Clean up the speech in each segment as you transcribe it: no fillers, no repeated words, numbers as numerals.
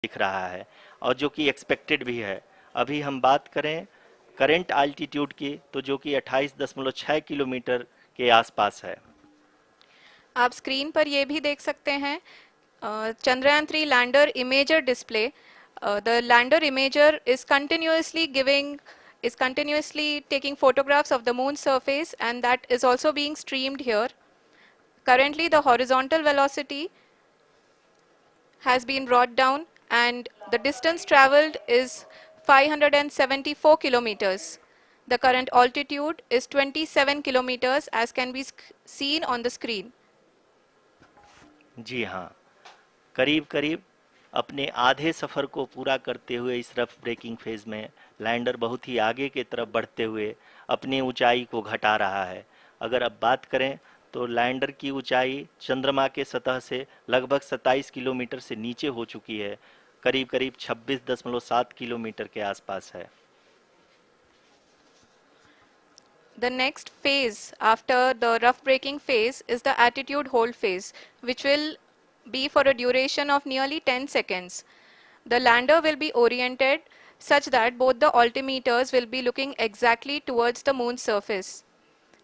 दिख रहा है और जो कि एक्सपेक्टेड भी है। अभी हम बात करें करंट आल्टीट्यूड की, तो जो कि 28.6 किलोमीटर के आसपास है। आप स्क्रीन पर ये भी देख सकते हैं Chandrayaan-3 lander imager display. The lander imager is continuously taking photographs of the moon's surface, and that is also being streamed here. Currently, the horizontal velocity has been brought down, and the distance traveled is 574 kilometers. The current altitude is 27 kilometers, as can be seen on the screen. जी हाँ, करीब करीब अपने आधे सफ़र को पूरा करते हुए इस रफ ब्रेकिंग फेज में लैंडर बहुत ही आगे की तरफ बढ़ते हुए अपनी ऊंचाई को घटा रहा है। अगर अब बात करें तो लैंडर की ऊंचाई चंद्रमा के सतह से लगभग 27 किलोमीटर से नीचे हो चुकी है, करीब करीब 26.7 किलोमीटर के आसपास है। The next phase after the rough braking phase is the attitude hold phase, which will be for a duration of nearly 10 seconds. The lander will be oriented such that both the altimeters will be looking exactly towards the moon's surface.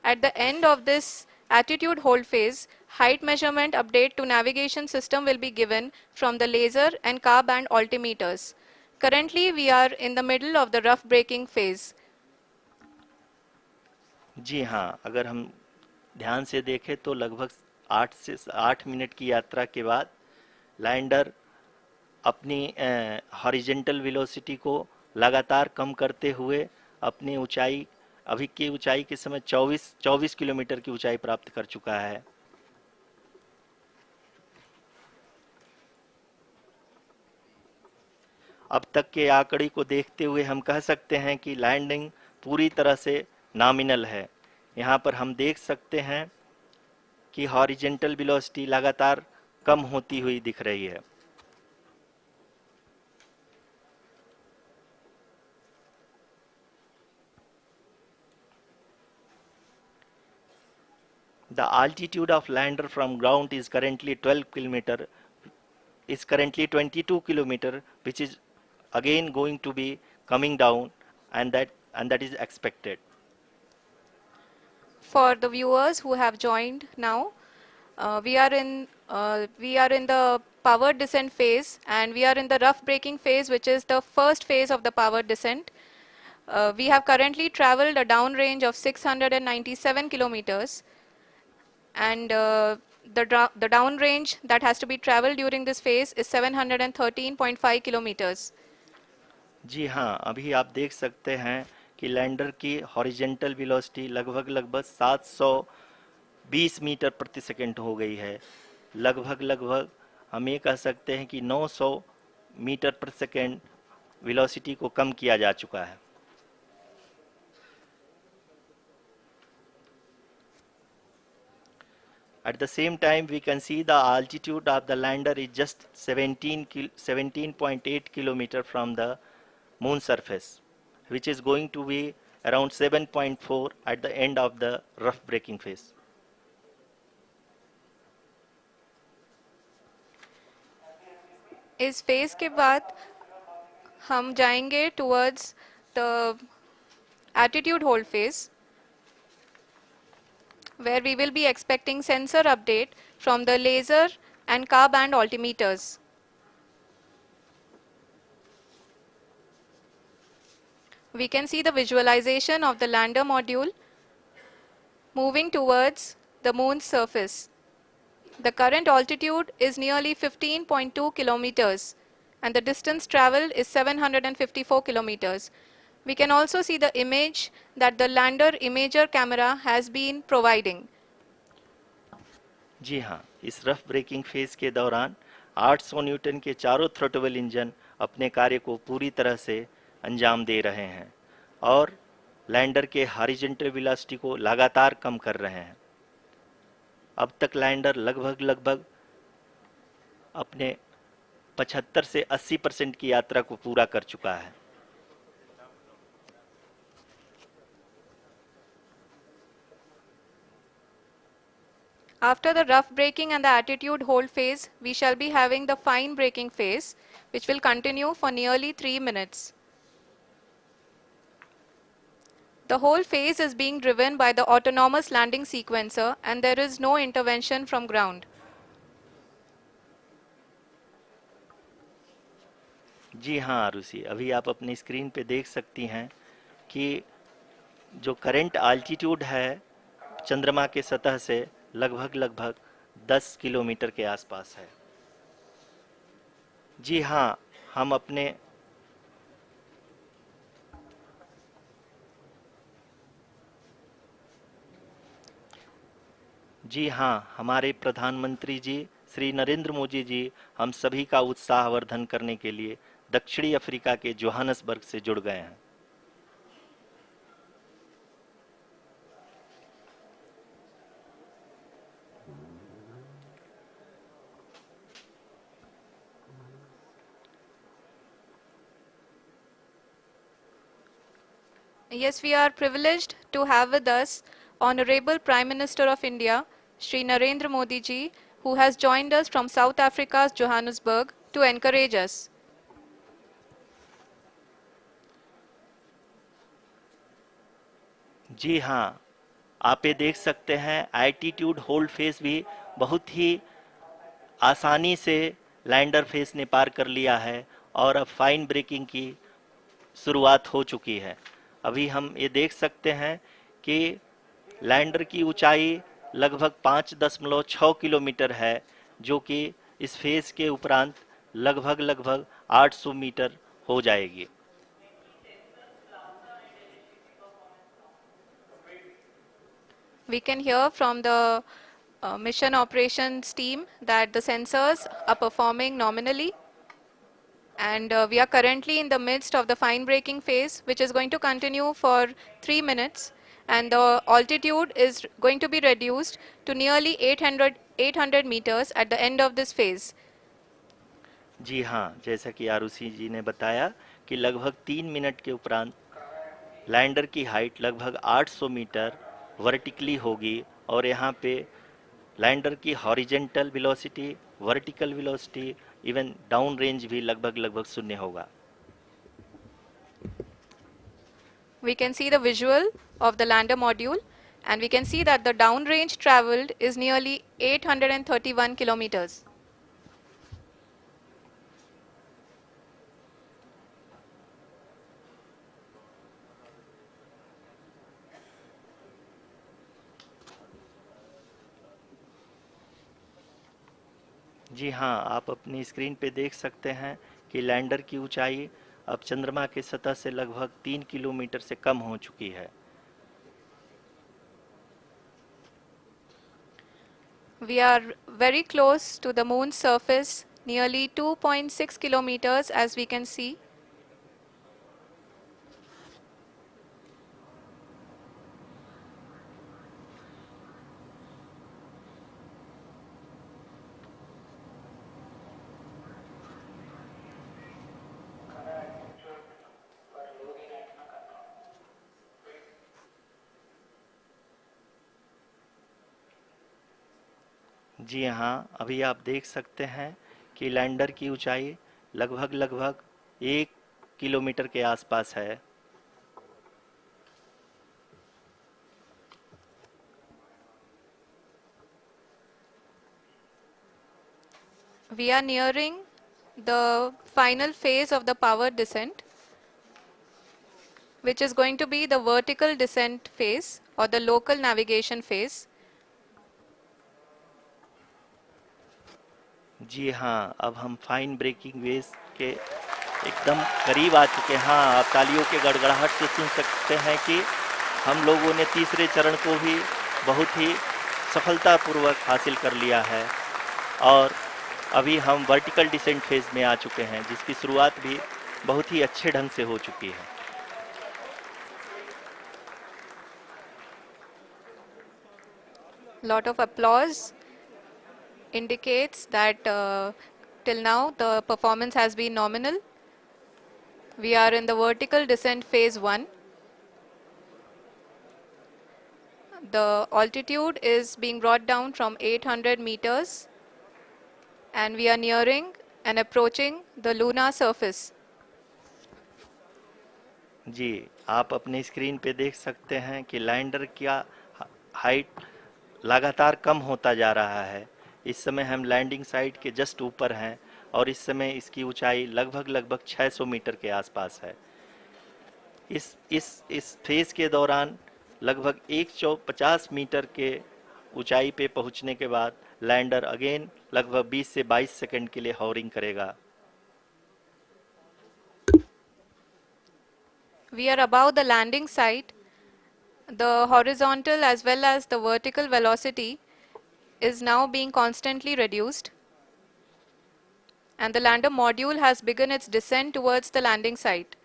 At the end of this attitude hold phase, height measurement update to navigation system will be given from the laser and car band altimeters. Currently, we are in the middle of the rough braking phase. जी हाँ, अगर हम ध्यान से देखें तो लगभग 8 minute की यात्रा के बाद लैंडर अपनी हॉरिजेंटल वेलोसिटी को लगातार कम करते हुए अपनी ऊंचाई, अभी की ऊंचाई के समय 24 किलोमीटर की ऊंचाई प्राप्त कर चुका है। अब तक के आंकड़े को देखते हुए हम कह सकते हैं कि लैंडिंग पूरी तरह से नॉमिनल है। यहाँ पर हम देख सकते हैं कि हॉरिजेंटल वेलोसिटी लगातार कम होती हुई दिख रही है। The altitude of lander from ground is currently 12 kilometer, is currently 22 kilometer, which is again going to be coming down, and that is expected. For the viewers who have joined now, we are in the power descent phase, and we are in the rough braking phase, which is the first phase of the power descent. We have currently traveled a downrange of 697 kilometers, and the downrange that has to be traveled during this phase is 713.5 kilometers. जी हाँ, अभी आप देख सकते हैं कि lander की horizontal velocity लगभग 720 metre प्रति सेकंड हो गई है। लगभग हम ये कह सकते हैं कि 900 मीटर प्रति सेकंड वेलोसिटी को कम किया जा चुका है। At the same time, we can see the altitude of the lander is just 17.8 kilometer from the moon surface, which is going to be around 7.4 at the end of the rough braking phase. इस phase के बाद हम जाएंगे towards the attitude hold phase, where we will be expecting sensor update from the laser and car band altimeters. We can see the visualization of the lander module moving towards the moon's surface. The current altitude is nearly 15.2 kilometers, and the distance traveled is 754 kilometers. We can also see the image that the lander imager camera has been providing. जी हाँ, इस rough breaking phase के दौरान 800 Newton के चारों throttle engine अपने कार्य को पूरी तरह से अंजाम दे रहे हैं और लैंडर के हॉरिजॉन्टल वेलोसिटी को लगातार कम कर रहे हैं। अब तक लैंडर लगभग अपने 75 से 80% की यात्रा को पूरा कर चुका है। After the rough braking and the attitude hold phase, we shall be having the fine braking phase, which will continue for nearly 3 minutes. The whole phase is being driven by the autonomous landing sequencer and there is no intervention from ground. जी हाँ आरुषि, अभी आप अपनी screen पे देख सकती हैं कि जो करंट आल्टीट्यूड है चंद्रमा के सतह से लगभग 10 किलोमीटर के आसपास है। जी हाँ, हम अपने जी हाँ, हमारे प्रधानमंत्री जी श्री नरेंद्र मोदी जी हम सभी का उत्साहवर्धन करने के लिए दक्षिणी अफ्रीका के जोहानसबर्ग से जुड़ गए हैं। Yes, we are privileged to have with us Honorable Prime Minister of India, Shri Narendra Modi ji, who has joined us from South Africa's Johannesburg to encourage us. जी हाँ, आप ये देख सकते हैं एल्टीट्यूड होल्ड फेस भी बहुत ही आसानी से लैंडर फेस ने पार कर लिया है और अब फाइन ब्रेकिंग की शुरुआत हो चुकी है। अभी हम ये देख सकते हैं कि लैंडर की ऊंचाई लगभग 5.6 किलोमीटर है, जो कि इस फेज के उपरांत लगभग 800 मीटर हो जाएगी। We can hear from the mission operations team that the sensors are performing nominally and we are currently in the midst of the fine braking phase, which is going to continue for 3 minutes and the altitude is going to be reduced to nearly 800 meters at the end of this phase. जी हाँ, जैसा कि आरुषि जी ने बताया कि लगभग 3 minute के उपरांत lander की हाइट लगभग 800 मीटर वर्टिकली होगी और यहाँ पे लैंडर की horizontal velocity, vertical velocity, even down range भी लगभग शून्य होगा। We can see the visual of the lander module and we can see that the downrange traveled is nearly 831 kilometers. जी हाँ, आप अपनी स्क्रीन पे देख सकते हैं कि लैंडर की ऊंचाई अब चंद्रमा के सतह से लगभग 3 किलोमीटर से कम हो चुकी है। We are very close to the moon's surface, nearly 2.6 kilometers as we can see. जी हाँ, अभी आप देख सकते हैं कि लैंडर की ऊंचाई लगभग 1 किलोमीटर के आसपास है। We are nearing the final phase of the power descent, which is going to be the vertical descent phase or the local navigation phase. जी हाँ, अब हम फाइन ब्रेकिंग वेव के एकदम करीब आ चुके हैं। हाँ, आप तालियों के गड़गड़ाहट से सुन सकते हैं कि हम लोगों ने तीसरे चरण को भी बहुत ही सफलतापूर्वक हासिल कर लिया है और अभी हम वर्टिकल डिसेंट फेज में आ चुके हैं, जिसकी शुरुआत भी बहुत ही अच्छे ढंग से हो चुकी है। Lot of applause indicates that till now the performance has been nominal. We are in the vertical descent phase 1. The altitude is being brought down from 800 meters and we are nearing and approaching the lunar surface. जी, आप अपने screen पे देख सकते हैं कि lander का height लगातार कम होता जा रहा है। इस समय हम लैंडिंग साइट के जस्ट ऊपर हैं और इस समय इसकी ऊंचाई लगभग 600 मीटर के आसपास है। इस फेज के दौरान लगभग 150 मीटर के ऊंचाई पे पहुंचने के बाद लैंडर अगेन लगभग 20 से 22 सेकंड के लिए हॉवरिंग करेगा। We are above the landing site. The horizontal as well as the vertical velocity is now being constantly reduced, and the lander module has begun its descent towards the landing site.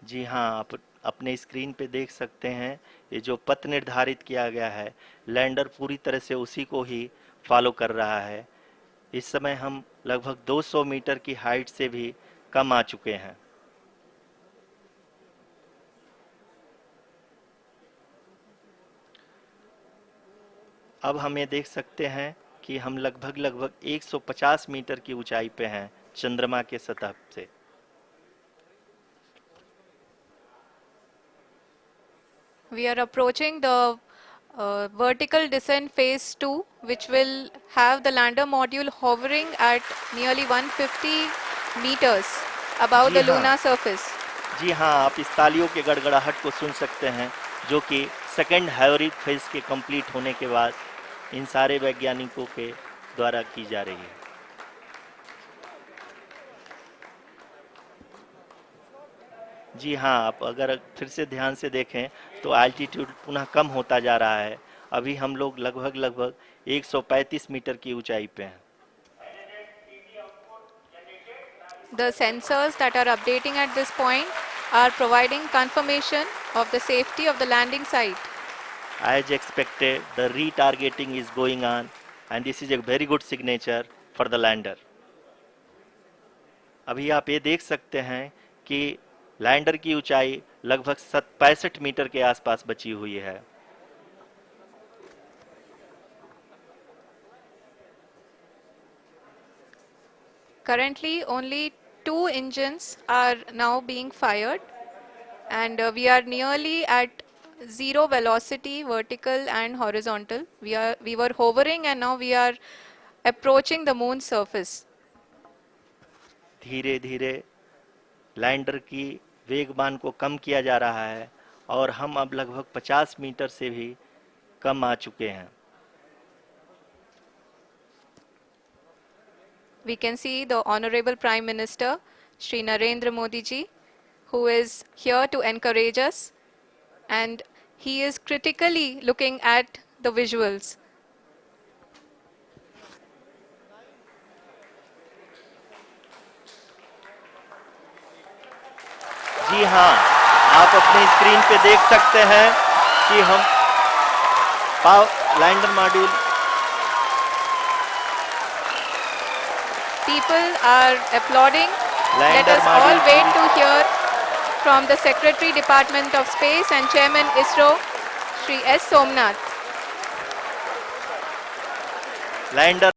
जी हाँ, आप अपने screen पे देख सकते हैं ये जो पथ निर्धारित किया गया है, लैंडर पूरी तरह से उसी को ही फॉलो कर रहा है। इस समय हम लगभग 200 मीटर की हाइट से भी कम आ चुके हैं। अब हम ये देख सकते हैं कि हम लगभग 150 मीटर की ऊंचाई पे हैं चंद्रमा के सतह से। We are approaching the vertical descent phase 2, which will have the lander module hovering at nearly 150 meters above ji the हाँ, lunar surface. जी हाँ, आप इस तालियों के गड़गड़ाहट को सुन सकते हैं जो कि सेकंड हाइवरिक फेज के कंप्लीट होने के बाद इन सारे वैज्ञानिकों के द्वारा की जा रही है। जी हाँ, आप अगर फिर से ध्यान से देखें तो एल्टीट्यूड पुनः कम होता जा रहा है। अभी हम लोग लगभग 135 मीटर की ऊंचाई पे हैं। The sensors that are updating at this point are providing confirmation of the safety of the landing site. As expected, the retargeting is going on and this is a very good signature for the lander. अभी आप ये देख सकते हैं कि lander की ऊंचाई लगभग 65 मीटर के आसपास बची हुई है। Currently, only 2 engines are now being fired, and we are nearly at zero velocity, vertical and horizontal. We were hovering, and now we are approaching the moon's surface. धीरे धीरे लैंडर की वेगमान को कम किया जा रहा है और हम अब लगभग 50 मीटर से भी कम आ चुके हैं। We can see the Honorable Prime Minister, Shri Narendra Modi ji, who is here to encourage us, and he is critically looking at the visuals. जी हाँ, आप अपने स्क्रीन पे देख सकते हैं कि हम lander module People are applauding. Let lander us all module wait to hear from the Secretary Department of Space and Chairman ISRO, Shri S. Somnath. Lander